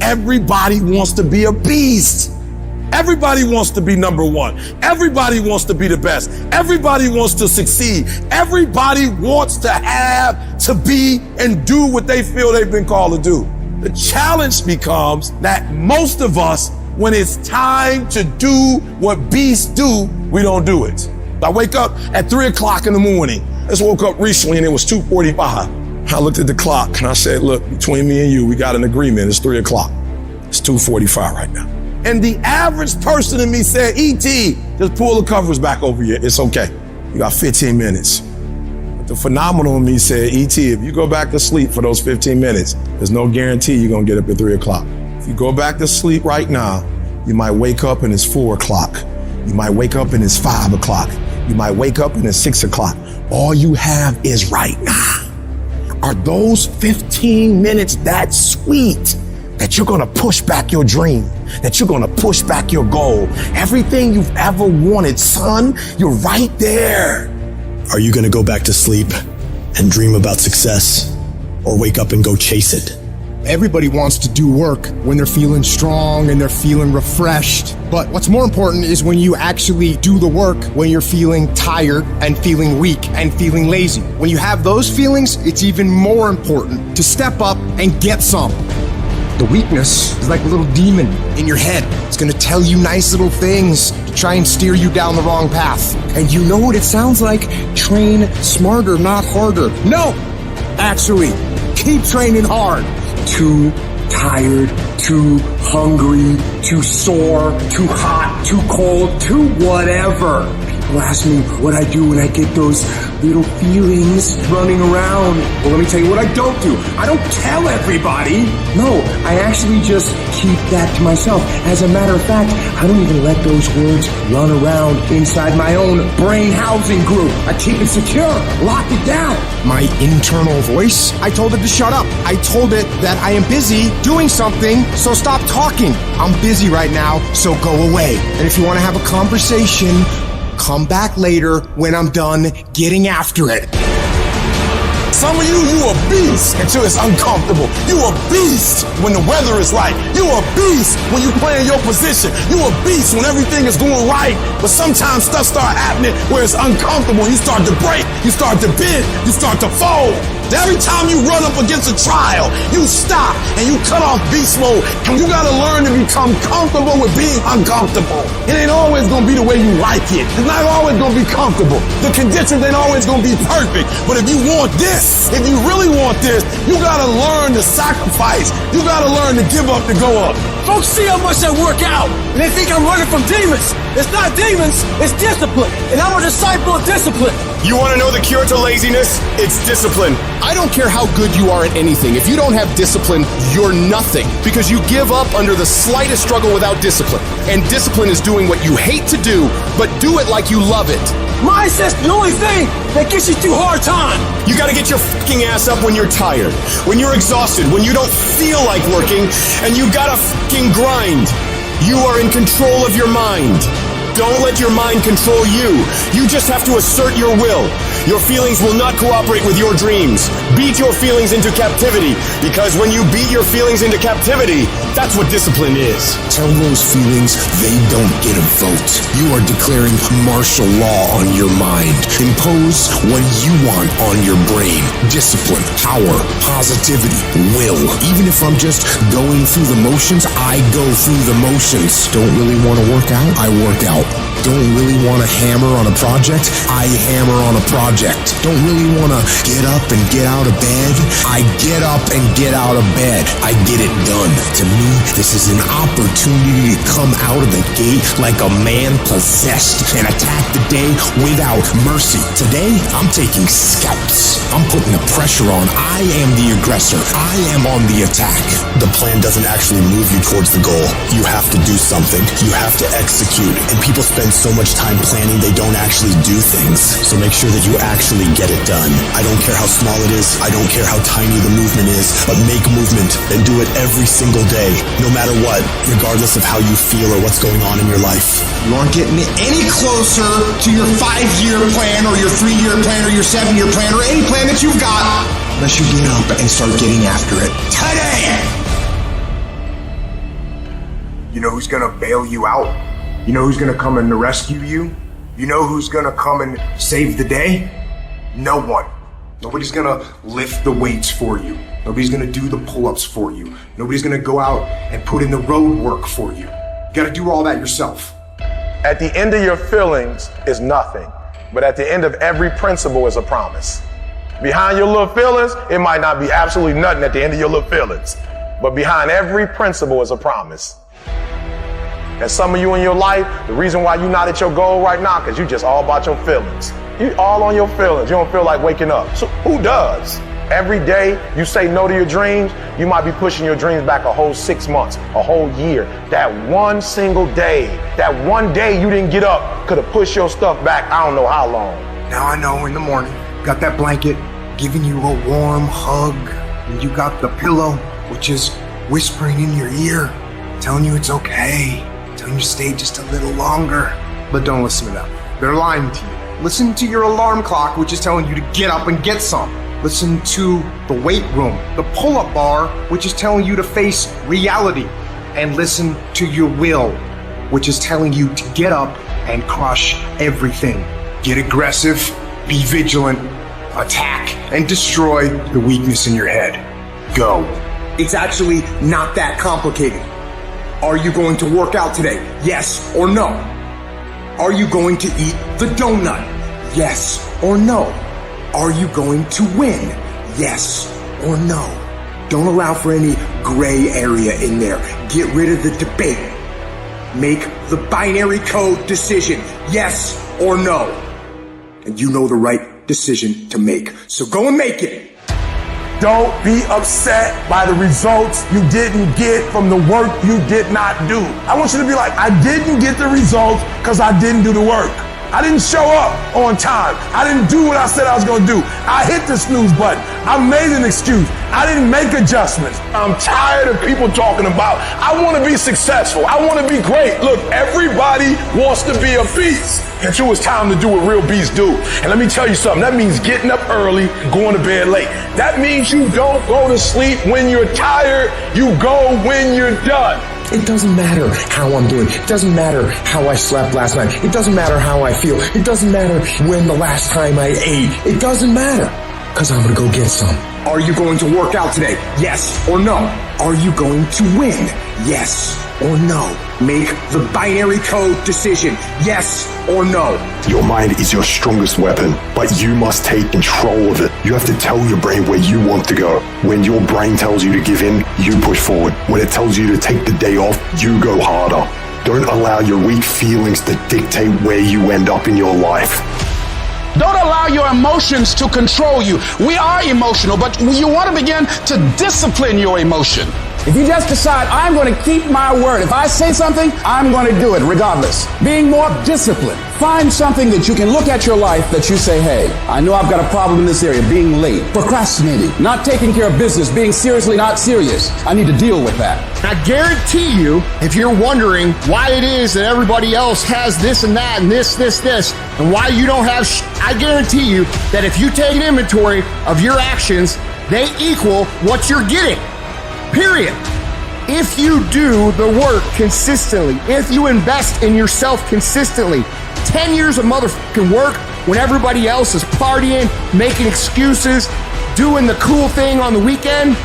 everybody wants to be a beast. Everybody wants to be number one. Everybody wants to be the best. Everybody wants to succeed. Everybody wants to have, to be, and do what they feel they've been called to do. The challenge becomes that most of us, when it's time to do what beasts do, we don't do it. I wake up at 3 o'clock in the morning. I just woke up recently and it was 2:45. I looked at the clock and I said, look, between me and you, we got an agreement. It's 3 o'clock. It's 2:45 right now. And the average person in me said, E.T., just pull the covers back over you. It's okay. You got 15 minutes. But the phenomenal in me said, E.T., if you go back to sleep for those 15 minutes, there's no guarantee you're going to get up at 3 o'clock. If you go back to sleep right now, you might wake up and it's 4 o'clock. You might wake up and it's 5 o'clock. You might wake up and it's 6 o'clock. All you have is right now. Are those 15 minutes that sweet that you're gonna push back your dream, that you're gonna push back your goal? Everything you've ever wanted, son, you're right there. Are you gonna go back to sleep and dream about success, or wake up and go chase it? Everybody wants to do work when they're feeling strong and they're feeling refreshed. But what's more important is when you actually do the work when you're feeling tired and feeling weak and feeling lazy. When you have those feelings, it's even more important to step up and get some. The weakness is like a little demon in your head. It's gonna tell you nice little things to try and steer you down the wrong path. And you know what it sounds like? Train smarter, not harder. No, actually, keep training hard. Too tired, too hungry, too sore, too hot, too cold, too whatever. People ask me what I do when I get those little feelings running around. Well, let me tell you what I don't do. I don't tell everybody. No, I actually just keep that to myself. As a matter of fact, I don't even let those words run around inside my own brain housing group. I keep it secure, lock it down. My internal voice, I told it to shut up. I told it that I am busy doing something, so stop talking. I'm busy right now, so go away. And if you want to have a conversation, come back later when I'm done getting after it. Some of you a beast until it's uncomfortable. You a beast when the weather is right. You a beast when you play in your position. You a beast when everything is going right. But sometimes stuff start happening where it's uncomfortable. You start to break. You start to bend. You start to fold. Every time you run up against a trial, you stop and you cut off beast mode. And you gotta learn to become comfortable with being uncomfortable. It ain't always gonna be the way you like it. It's not always gonna be comfortable. The conditions ain't always gonna be perfect. But if you want this, if you really want this, you gotta learn to sacrifice. You gotta learn to give up to go up. Folks see how much I work out, and they think I'm running from demons. It's not demons, it's discipline. And I'm a disciple of discipline. You want to know the cure to laziness? It's discipline. I don't care how good you are at anything. If you don't have discipline, you're nothing. Because you give up under the slightest struggle without discipline. And discipline is doing what you hate to do, but do it like you love it. Mindset's the only thing that gets you through hard time. You gotta get your fucking ass up when you're tired, when you're exhausted, when you don't feel like working, and you gotta fucking grind. You are in control of your mind. Don't let your mind control you. You just have to assert your will. Your feelings will not cooperate with your dreams. Beat your feelings into captivity, because when you beat your feelings into captivity, that's what discipline is. Tell those feelings they don't get a vote. You are declaring martial law on your mind. Impose what you want on your brain. Discipline, power, positivity, will. Even if I'm just going through the motions, I go through the motions. Don't really want to work out? I work out. Don't really want to hammer on a project? I hammer on a project. Don't really want to get up and get out of bed? I get up and get out of bed. I get it done. To me, this is an opportunity to come out of the gate like a man possessed and attack the day without mercy. Today, I'm taking scalps. I'm putting the pressure on. I am the aggressor. I am on the attack. The plan doesn't actually move you towards the goal. You have to do something. You have to execute. And people spend so much time planning, they don't actually do things. So make sure that you actually get it done. I don't care how small it is. I don't care how tiny the movement is, but make movement and do it every single day, no matter what, regardless of how you feel or what's going on in your life. You aren't getting any closer to your 5-year plan or your 3-year plan or your 7-year plan or any plan that you've got unless you get up and start getting after it today. You know who's gonna bail you out? You know who's gonna come and rescue you? You know who's gonna come and save the day? No one. Nobody's gonna lift the weights for you. Nobody's gonna do the pull-ups for you. Nobody's gonna go out and put in the road work for you. You gotta do all that yourself. At the end of your feelings is nothing, but at the end of every principle is a promise. Behind your little feelings, it might not be absolutely nothing at the end of your little feelings, but behind every principle is a promise. And some of you in your life, the reason why you're not at your goal right now, because you just all about your feelings. You all on your feelings. You don't feel like waking up. So who does? Every day you say no to your dreams, you might be pushing your dreams back a whole 6 months, a whole year. That one single day, that one day you didn't get up could have pushed your stuff back I don't know how long. Now I know in the morning, got that blanket giving you a warm hug, and you got the pillow, which is whispering in your ear, telling you it's okay, telling you to stay just a little longer. But don't listen to them. They're lying to you. Listen to your alarm clock, which is telling you to get up and get some. Listen to the weight room, the pull-up bar, which is telling you to face reality. And listen to your will, which is telling you to get up and crush everything. Get aggressive, be vigilant, attack, and destroy the weakness in your head. Go. It's actually not that complicated. Are you going to work out today? Yes or no? Are you going to eat the donut? Yes or no? Are you going to win? Yes or no? Don't allow for any gray area in there. Get rid of the debate. Make the binary code decision. Yes or no? And you know the right decision to make. So go and make it. Don't be upset by the results you didn't get from the work you did not do. I want you to be like, I didn't get the results because I didn't do the work. I didn't show up on time. I didn't do what I said I was going to do. I hit the snooze button. I made an excuse. I didn't make adjustments. I'm tired of people talking about, I want to be successful. I want to be great. Look, everybody wants to be a beast until it's time to do what real beasts do. And let me tell you something. That means getting up early, going to bed late. That means you don't go to sleep when you're tired. You go when you're done. It doesn't matter how I'm doing. It doesn't matter how I slept last night. It doesn't matter how I feel. It doesn't matter when the last time I ate. It doesn't matter, because I'm going to go get some. Are you going to work out today? Yes or no? Are you going to win? Yes or no? Make the binary code decision. Yes or no? Your mind is your strongest weapon, but you must take control of it. You have to tell your brain where you want to go. When your brain tells you to give in, you push forward. When it tells you to take the day off, you go harder. Don't allow your weak feelings to dictate where you end up in your life. Don't allow your emotions to control you. We are emotional, but you want to begin to discipline your emotion. If you just decide, I'm going to keep my word. If I say something, I'm going to do it regardless. Being more disciplined. Find something that you can look at your life that you say, hey, I know I've got a problem in this area, being late, procrastinating, not taking care of business, being seriously not serious. I need to deal with that. I guarantee you, if you're wondering why it is that everybody else has this and that and this, and why you don't have I guarantee you that if you take an inventory of your actions, they equal what you're getting. Period. If you do the work consistently, if you invest in yourself consistently, 10 years of motherfucking work when everybody else is partying, making excuses, doing the cool thing on the weekend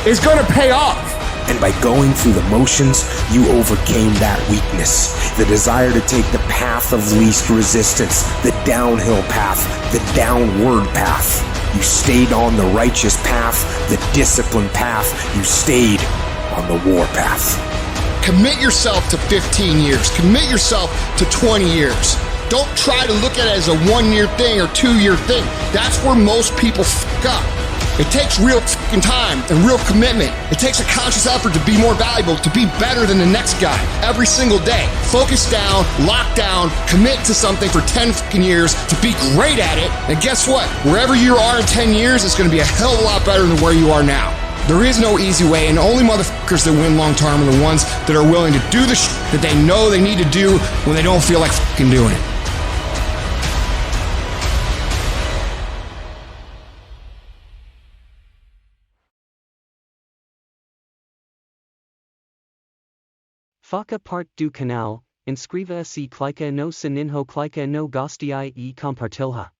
is going to pay off. And by going through the motions, you overcame that weakness. The desire to take the path of least resistance, the downhill path, the downward path. You stayed on the righteous path, the disciplined path. You stayed on the war path. Commit yourself to 15 years. Commit yourself to 20 years. Don't try to look at it as a 1-year thing or 2-year thing. That's where most people fuck up. It takes real fucking time and real commitment. It takes a conscious effort to be more valuable, to be better than the next guy every single day. Focus down, lock down, commit to something for 10 fucking years to be great at it. And guess what? Wherever you are in 10 years, it's going to be a hell of a lot better than where you are now. There is no easy way, and the only motherfuckers that win long term are the ones that are willing to do the shit that they know they need to do when they don't feel like fucking doing it. Faca parte do canal, inscreva-se e clica no sininho clica no gostei e compartilha.